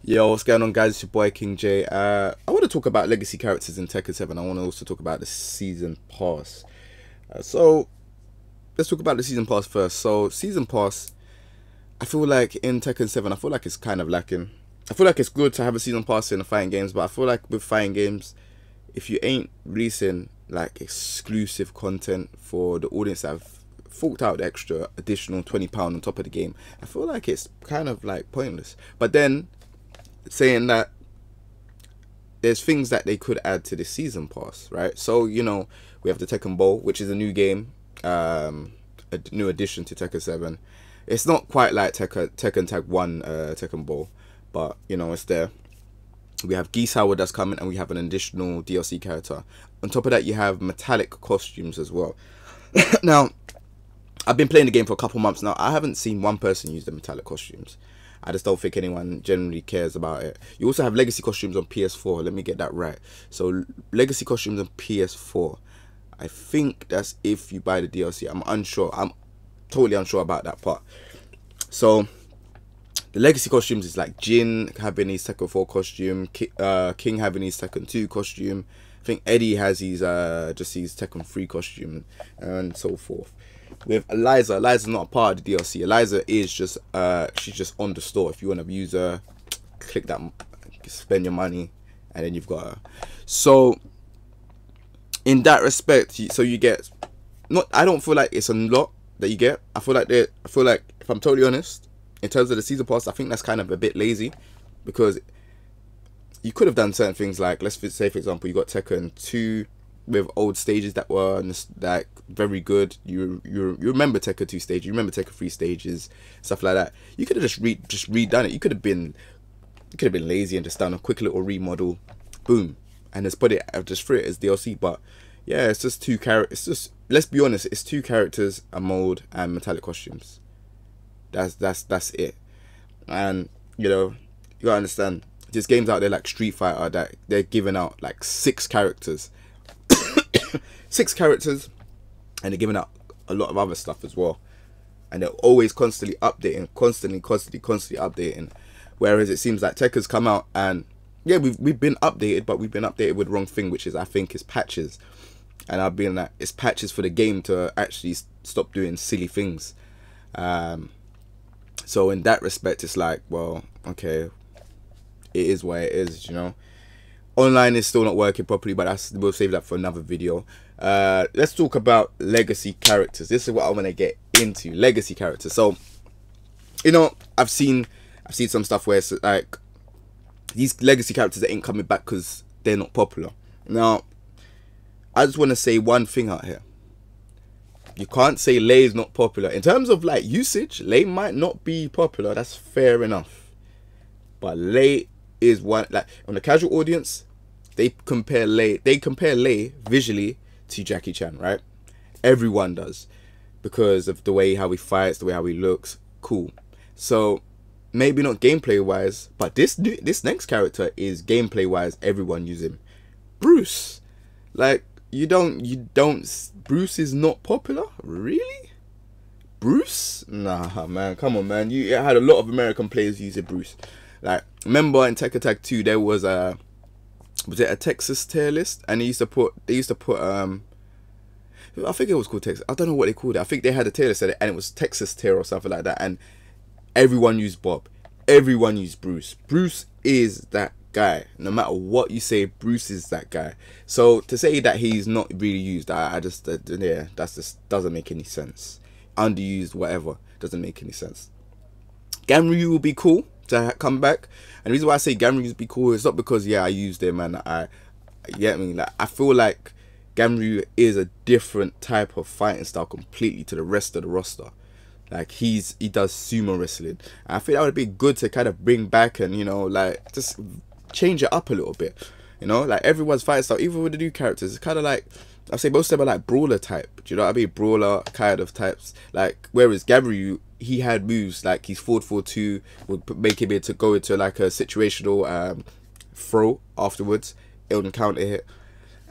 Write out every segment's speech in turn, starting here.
Yo, what's going on, guys? It's your boy King J. I want to talk about legacy characters in Tekken 7. I want to also talk about the season pass. So let's talk about the season pass first. So season pass, I feel like in Tekken 7, I feel like it's kind of lacking. I feel like it's good to have a season pass in the fighting games, but I feel like with fighting games, if you ain't releasing like exclusive content for the audience that have forked out the extra additional £20 on top of the game, I feel like it's kind of like pointless. But then saying that, there's things that they could add to the season pass, right? So, you know, we have the Tekken Bowl, which is a new game, a new addition to Tekken 7. It's not quite like Tekken Tag 1 Tekken Bowl, but, you know, it's there. We have Geese Howard that's coming, and we have an additional DLC character. On top of that, you have metallic costumes as well. Now, I've been playing the game for a couple months now. I haven't seen one person use the metallic costumes. I just don't think anyone generally cares about it. You also have legacy costumes on PS4. Let me get that right. So legacy costumes on PS4. I think that's if you buy the DLC. I'm unsure. I'm totally unsure about that part. So the legacy costumes is like Jin having his Tekken 4 costume, King having his Tekken 2 costume. I think Eddie has his just his Tekken 3 costume, and so forth. With Eliza's not a part of the DLC. Eliza is just she's just on the store. If you want to use her, click that, spend your money, and then you've got her. So in that respect, so you get not. I don't feel like it's a lot that you get. I feel like if I'm totally honest, in terms of the season pass, I think that's kind of a bit lazy, because you could have done certain things like, let's say for example, you got Tekken 2 with old stages that were like very good. You remember Tekken 2 stages, you remember Tekken 3 stages, stuff like that. You could have just redone it. You could have been lazy and just done a quick little remodel, boom, and just just threw it as DLC. But yeah, it's just two characters. It's just, let's be honest, it's two characters, a mold, and metallic costumes. That's it. And you know, you gotta understand, there's games out there like Street Fighter that they're giving out like 6 characters. 6 characters, and they're giving out a lot of other stuff as well, and they're always constantly updating, constantly updating. Whereas it seems like Tekken's come out, and yeah, we've been updated, but we've been updated with the wrong thing, which is, I think, is patches. And I've been like, it's patches for the game to actually stop doing silly things. So in that respect, it's like, well, okay, it is what it is, you know. Online is still not working properly, but we'll save that for another video. Let's talk about legacy characters. This is what I want to get into, legacy characters. So, you know, I've seen some stuff where it's like these legacy characters that ain't coming back because they're not popular. Now, I just want to say one thing out here. You can't say Lei is not popular. In terms of like usage, Lei might not be popular. That's fair enough. But Lei is one, like, on the casual audience, they compare Lei visually to Jackie Chan, right? Everyone does, because of the way how he fights, the way how he looks. Cool. So maybe not gameplay wise, but this next character is gameplay wise. Everyone use him. Bruce, like, you don't Bruce is not popular, really? Bruce? Nah, man, come on, man. You had a lot of American players using Bruce. Like, remember in Tekken Tag 2 there was it a Texas tier list, and they used to put I think it was called Texas. I don't know what they called it. I think they had a tier list at it, and it was Texas tier or something like that, and everyone used Bob. Everyone used Bruce. Bruce is that guy. No matter what you say, Bruce is that guy. So to say that he's not really used, I just yeah, that's just doesn't make any sense. Underused, whatever, doesn't make any sense. Ganryu will be cool to come back, and the reason why I say Ganryu would be cool is not because, yeah, I used him and you get me, like, I feel like Ganryu is a different type of fighting style completely to the rest of the roster. Like, he does sumo wrestling, and I think that would be good to kind of bring back, and, you know, like, just change it up a little bit, you know, like everyone's fighting style, even with the new characters, it's kind of like, I say most of them are like brawler type, do you know what I mean? Brawler kind of types. Like, whereas Ganryu, he had moves like his 4-4-2 would make him able to go into like a situational throw afterwards. It would counter hit,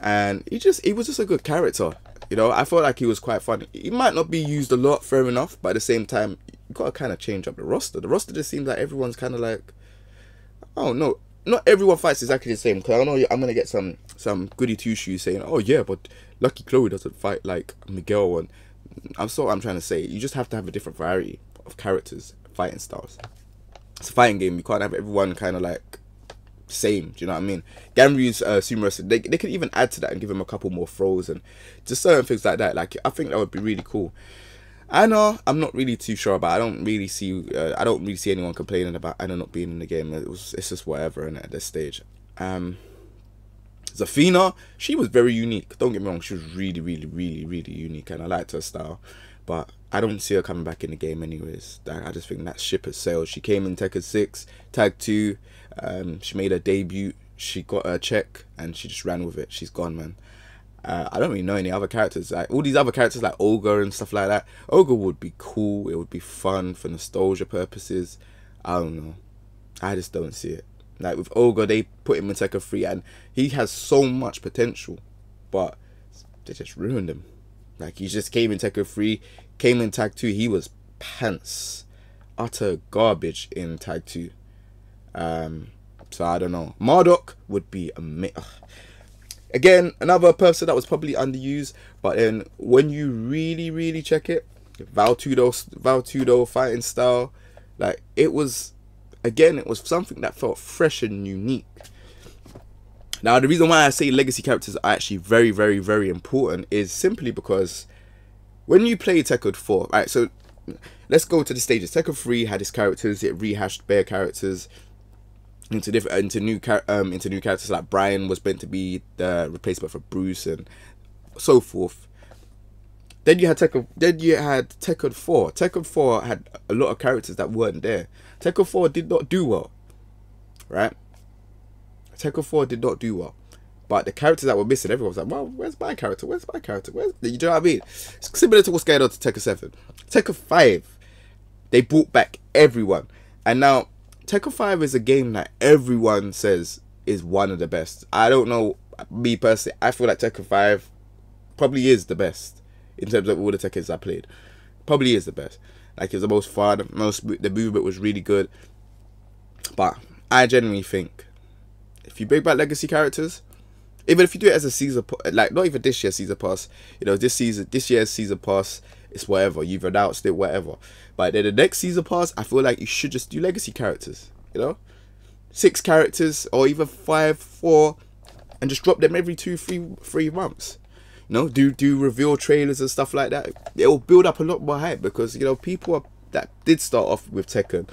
and he was just a good character. You know, I felt like he was quite fun. He might not be used a lot, fair enough, but at the same time, you gotta kind of change up the roster. The roster just seems like everyone's kind of like, Oh no, not everyone fights exactly the same. Because I know I'm gonna get some goody two shoes saying, oh yeah, but Lucky Chloe doesn't fight like Miguel. And I'm trying to say. You just have to have a different variety of characters, fighting styles. It's a fighting game. You can't have everyone kind of like same. Do you know what I mean? Ganryu's sumo wrestling, they could even add to that and give him a couple more throws and just certain things like that. Like I think that would be really cool. I know I'm not really too sure about. I don't really see anyone complaining about Anna not being in the game. It's just whatever. And at this stage, Zafina, she was very unique. Don't get me wrong, she was really unique, and I liked her style. But I don't see her coming back in the game anyways. I just think that ship has sailed. She came in Tekken 6, Tag 2. She made her debut. She got her check and she just ran with it. She's gone, man. I don't really know any other characters. Like all these other characters like Ogre and stuff like that. Ogre would be cool. It would be fun for nostalgia purposes. I don't know. I just don't see it. Like with Ogre, they put him in Tekken 3 and he has so much potential, but they just ruined him. Like he just came in Tekken 3, came in Tag 2. He was pants, utter garbage in Tag 2. So I don't know. Marduk would be again another person that was probably underused, but then when you really check it, Val Tudo fighting style, like it was something that felt fresh and unique. Now the reason why I say legacy characters are actually very important is simply because when you play Tekken 4, right? So let's go to the stages. Tekken 3 had its characters, it rehashed bare characters into new characters. Like Brian was meant to be the replacement for Bruce and so forth. Then you had Tekken 4. Tekken 4 had a lot of characters that weren't there. Tekken 4 did not do well, right? Tekken 4 did not do well. But the characters that were missing, everyone was like, well, where's my character? Where's my character? You know what I mean? It's similar to what's going on to Tekken 7. Tekken 5, they brought back everyone. And now, Tekken 5 is a game that everyone says is one of the best. I don't know, me personally, I feel like Tekken 5 probably is the best in terms of all the Tekkens I played. Probably is the best. Like, it was the most fun, the movement was really good. But I genuinely think, if you bring back legacy characters, even if you do it as a season, like not even this year's season pass, you know, this year's season pass, it's whatever, you've announced it, whatever. But then the next season pass, I feel like you should just do legacy characters, you know, 6 characters or even 5, 4, and just drop them every 3 months. You know, do reveal trailers and stuff like that. It will build up a lot more hype because, you know, people that did start off with Tekken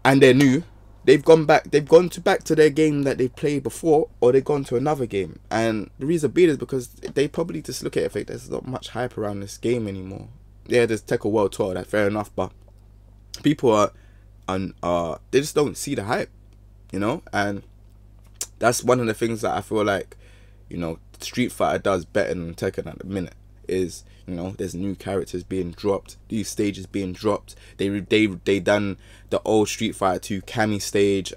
and they're new, they've gone back to their game that they played before, or they've gone to another game. And the reason being is because they probably just look at it and think there's not much hype around this game anymore. Yeah, there's Tekken World Tour, that's fair enough, but people they just don't see the hype, you know. And that's one of the things that I feel like, you know, Street Fighter does better than Tekken at the minute. Is, you know, there's new characters being dropped, these stages being dropped. They done the old Street Fighter 2 Cammy stage,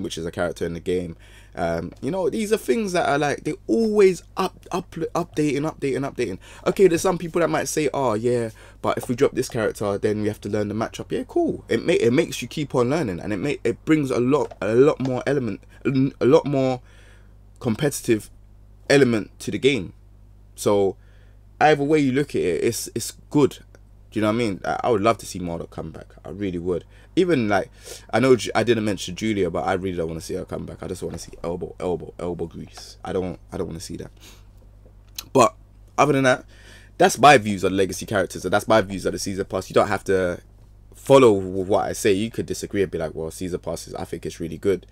which is a character in the game. You know, these are things that are like, they always updating. Okay, there's some people that might say, oh yeah, but if we drop this character, then we have to learn the matchup. Yeah, cool. It makes you keep on learning, and it brings a lot more competitive element to the game. So either way you look at it, it's good. Do you know what I mean? I would love to see Marduk come back. I really would. Even like, I know I didn't mention Julia, but I really don't want to see her come back. I just want to see elbow grease. I don't want to see that. But other than that, that's my views on legacy characters, and that's my views on the season pass. You don't have to follow what I say. You could disagree and be like, well, season passes, I think it's really good.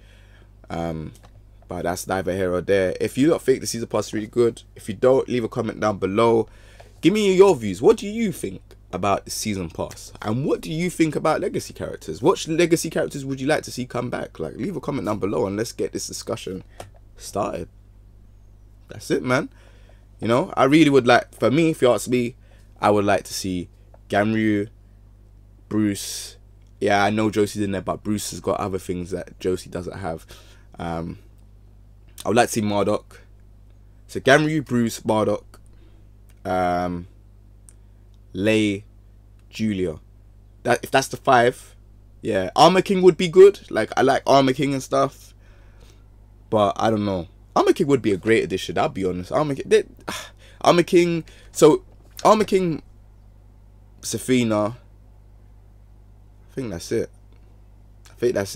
But that's neither here or there. If you don't think the season pass is really good, if you don't, leave a comment down below. Give me your views. What do you think about the season pass? And what do you think about legacy characters? What legacy characters would you like to see come back? Like, leave a comment down below and let's get this discussion started. That's it, man. You know, I really would like, for me, if you ask me, I would like to see Ganryu, Bruce. Yeah, I know Josie's in there, but Bruce has got other things that Josie doesn't have. I would like to see Marduk. So Ganryu, Bruce, Marduk, Lei, Julia. If that's the 5, Yeah, Armor King would be good. Like, I like Armor King and stuff, but I don't know. Armor King would be a great addition. I'll be honest. Armor King. So Armor King, Zafina. I think that's it.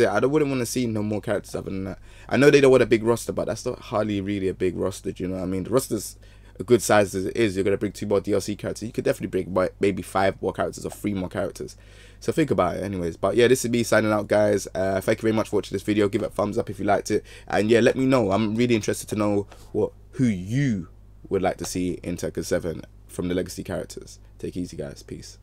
I wouldn't want to see no more characters other than that. I know they don't want a big roster, but that's not hardly really a big roster. Do you know what I mean? The roster's a good size as it is. You're gonna bring 2 more DLC characters. You could definitely bring maybe 5 more characters or 3 more characters. So think about it, anyways. But yeah, this is me signing out, guys. Thank you very much for watching this video. Give it a thumbs up if you liked it, and yeah, let me know. I'm really interested to know who you would like to see in Tekken 7 from the legacy characters. Take it easy, guys. Peace.